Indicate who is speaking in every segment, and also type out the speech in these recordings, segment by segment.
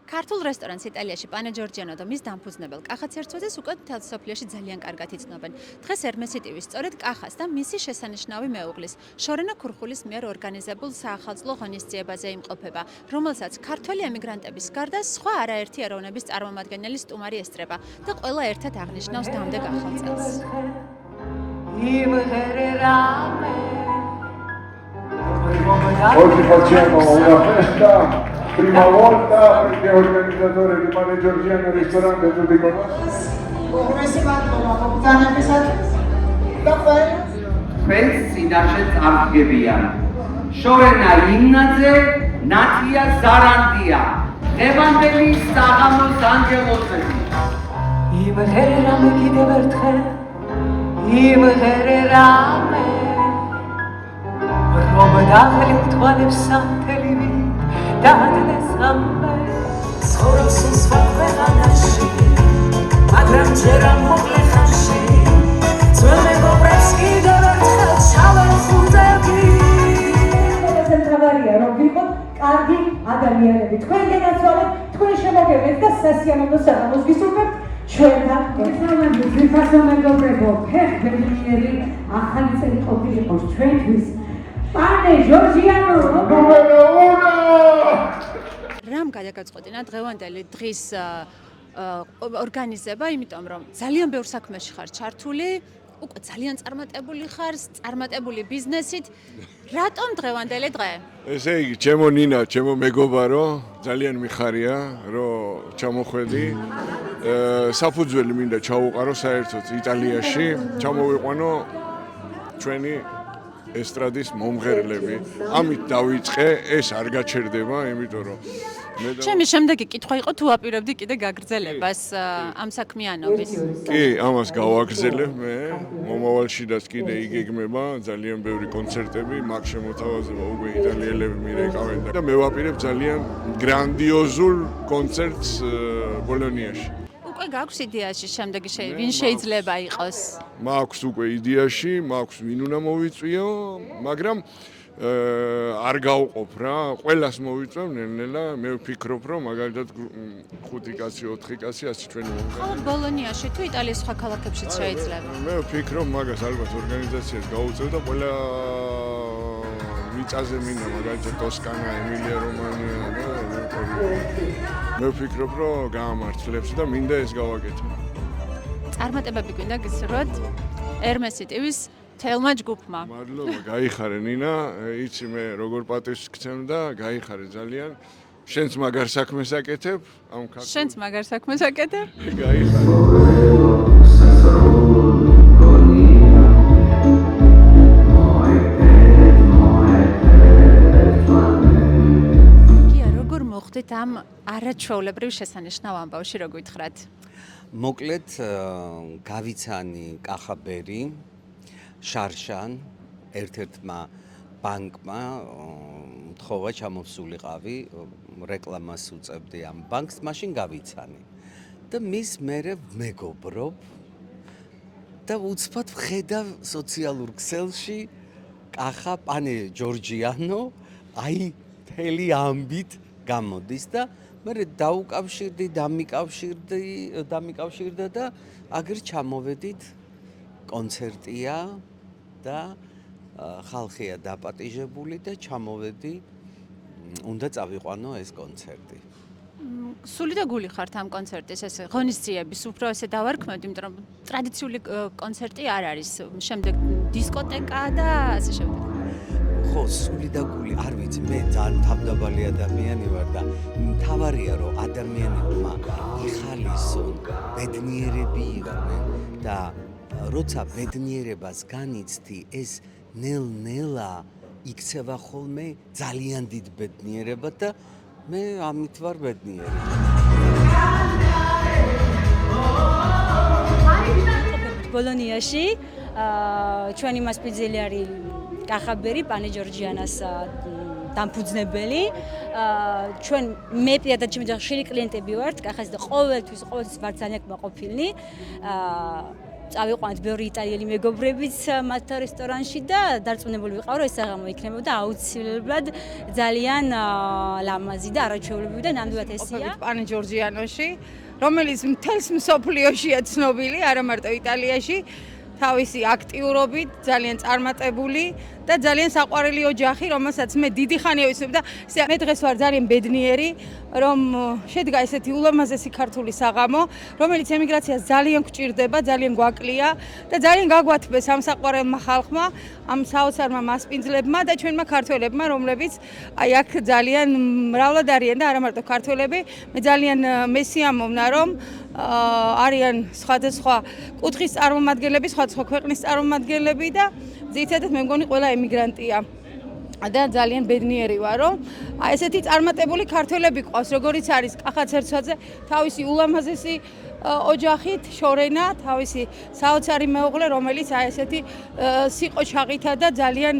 Speaker 1: ქართულ რესტორანს იტალიაში პანე ჯორჯიანო და მის დამფუძნებელ კახა ცერცვაძეს უკვე მთელ სოფლიოში ძალიან კარგად იცნობენ. დღეს ερμესი ტივი სწორედ კახას და მისი შესანიშნავი მეუღლის, შორენა ქურხულის მიერ ორგანიზებულ საახალწლო ღონისძიებაზე იმყოფება, რომელსაც ქართველი ემიგრანტების გარდა სხვა არაერთი ეროვნების წარმომადგენელი სტუმარი ესწრება და ყველა ერთად აღნიშნავს დამდეგ ახალ წელს.
Speaker 2: Oggi facciamo una festa, prima volta perché organizzatore di Pane Giorgiano ristorante tutti conoscono.
Speaker 3: Pensi da arghebian. Shorena Imnadze, Natia Zarandia. Evangeli Sagamos Angelose.
Speaker 4: Imhererame kidevertche. Imhererame. Romdaglik tvalib santelivi. Dadles amme. Sorosus vakvenanashi. Madram jeram moglekhashi. Zvene gobreski devertche chavel khudegi.
Speaker 5: Ცენტრალია რომ ვიყოთ კარგი ადამიანები. თქვენგანაც ვართ, თქვენ შემოგევეთ და სასიამოვნო საღამოს გისურვებთ ჩვენთან. ესწავლები ძვირფასო მეგობრებო, ფეხბურთელი ახალი წელი ყოფილიყოს ჩვენთვის. პანე ჯორჯიანო
Speaker 1: რამ გადაგაწყვეტინა დღევანდელი დღის ორგანიზება, იმიტომ რომ ძალიან ბევრ საქმეში ხარ ჩართული, უკვე ძალიან წარმატებული ხარ, წარმატებული ბიზნესით. რატომ დღევანდელი დღე?
Speaker 2: ესე იგი, ჩემო ნინა, ჩემო მეგობარო, ძალიან მიხარია, რომ ჩამოხვედი. საფუძველი მინდა ჩაუყარო საერთოდ იტალიაში, ჩამოვიყვანო ჩვენი ესტრადის მომღერლები. ამით დავიწყე, ეს არ გაჩერდება, იმიტომ რომ
Speaker 1: ჩემი შემდეგი კითხვა იყო თუ აპირებდი კიდე გაგრძელებას ამ საქმიანობის.
Speaker 2: კი, ამას გავაგრძელებ მე. მომავალშიდაც კიდე იგეგმება ძალიან ბევრი კონცერტები, მაგ შემოთავაზება უკვე იტალიელები მირეკავენ და მე ვაპირებ ძალიან გრანდიოზულ კონცერტს ბოლონიაში.
Speaker 1: უკვე გაქვს იდეაში შემდეგი ვინ შეიძლება იყოს?
Speaker 2: მაქვს უკვე იდეაში, მაქვს ვინ უნდა მოვიწვიო, მაგრამ არ გავყოფ რა, ყველას მოვიწვევ ნელ-ნელა, მე ვფიქრობ რომ მაგალითად 5 კაცი, 4 კაცი ასე ჩვენი
Speaker 1: მხოლოდ ბოლონიაში თუ იტალიის სხვა ქალაქებშიც შეიძლება?
Speaker 2: მე ვფიქრობ მაგას ალბათ ორგანიზაციას გავუწევ და ყველა მიწაზე მინდა მაგალითად ტოსკანა, ემილია რომანია და მე ვფიქრობ რომ გაამართლებს და მინდა ეს გავაკეთო.
Speaker 1: წარმატებები გვინდა გისურვოთ ερμესი ტივის თელმა ჯგუფმა.
Speaker 2: მადლობა, გაიხარე ნინა, იცი მე როგორ პატივს გცემ და გაიხარე ძალიან. შენც მაგარ საქმეს აკეთებ, ამ ქართულ.
Speaker 1: შენც მაგარ საქმეს აკეთებ?
Speaker 2: გაიხარე.
Speaker 1: კია, როგორ მოხდით ამ არაჩვეულებრივ შესანიშნავ ამბავში, რო გითხრათ?
Speaker 3: მოკლედ გავიცანი კახაბერი შარშან ერთ-ერთმა ბანკმა მთხოვა ჩამოვსულიყავი რეკლამას უწევდი ამ ბანკს, მაშინ გავიცანი და მის მერე მეგობრობ და უცბად ვხედავ სოციალურ ქსელში კახა პანე ჯორჯიანო აი მთელი ამბით გამოდის და მე დამიკავშირდა და აგერ ჩამოვედით კონცერტია და ხალხია დაპატიჟებული და ჩამოვედი, უნდა წავიყვანო ეს კონცერტი.
Speaker 1: სული და გული ხართ ამ კონცერტის ეს ღონისძიების, უფრო ესე დავარქმევთ, იმიტომ რომ ტრადიციული კონცერტი არ არის, შემდეგ დისკოტეკა და ასე შემდეგ.
Speaker 3: ხო, სული და გული, არ ვიცი, მე ძალიან თავდაბალი ადამიანი ვარ და მთავარია რომ ადამიანებმა იხალისონ, ბედნიერები იყვნენ და როცა ბედნიერებას განიცდი, ეს ნელ-ნელა იქცევა ხოლმე ძალიან დიდ ბედნიერება და მე ამით ვარ ბედნიერი.
Speaker 6: ბოლონიაში ჩვენი მასპინძელი არის კახაბერი, პანე ჯორჯიანას დამფუძნებელი. ჩვენ მე პირადად ჩემი ხშირი კლიენტები ვართ კახას და ყოველთვის ვართ ძალიან კმაყოფილნი. წავიყვანეთ ბევრი იტალიელი მეგობრებიც მათ რესტორანში და დარწმუნებული ვიყავ, რომ ეს საღამო იქნებოდა აუცილებლად ძალიან ლამაზი და არაჩვეულებრივი და ნამდვილად ესია.
Speaker 7: პანე ჯორჯიანოში, რომელიც მთელს მსოფლიოშია ცნობილი, არა მარტო იტალიაში, თავისი აქტიურობით, ძალიან წარმატებული და ძალიან საყვარელი ოჯახი, რომელსაც მე დიდი ხანია ვიცნობ და მე დღეს ვარ ძალიან ბედნიერი, რომ შედგა ესეთი ულამაზესი ქართული საღამო, რომელიც ემიგრაციას ძალიან გვჭირდება, ძალიან გვაკლია და ძალიან გაგვათბეს ამ საყვარელმა ხალხმა, ამ საოცარმა მასპინძლებმა და ჩვენმა ქართველებმა, რომლებიც აი აქ ძალიან მრავლად არიან და არა მარტო ქართველები, მე ძალიან მესიამოვნა, რომ არიან სხვადასხვა კუთხის წარმომადგენლები, სხვადასხვა ქვეყნის წარმომადგენლები და ძირითადად მე მგონი ყველა ემიგრანტია. და ძალიან ბედნიერი ვარ, რომ ესეთი წარმატებული ქართველები ყავს, როგორიც არის კახა ცერცვაძე, თავისი ულამაზესი ოჯახით, შორენა, თავისი საოცარი მეუღლე, რომელიც ესეთი სიყოჩაღითა და ძალიან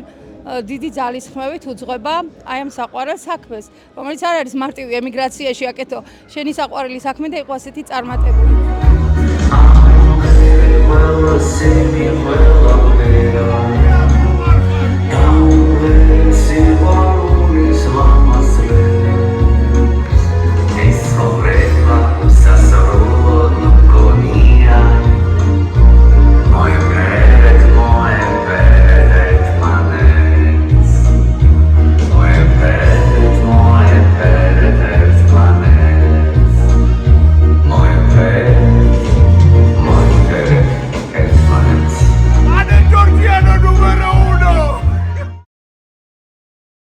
Speaker 7: დიდი ძალისხმევით უძღვება აი ამ საყვარელ საქმეს, რომელიც არ არის მარტივი ემიგრაციაში აკეთო შენი საყვარელი საქმე და იყო ასეთი წარმატებული.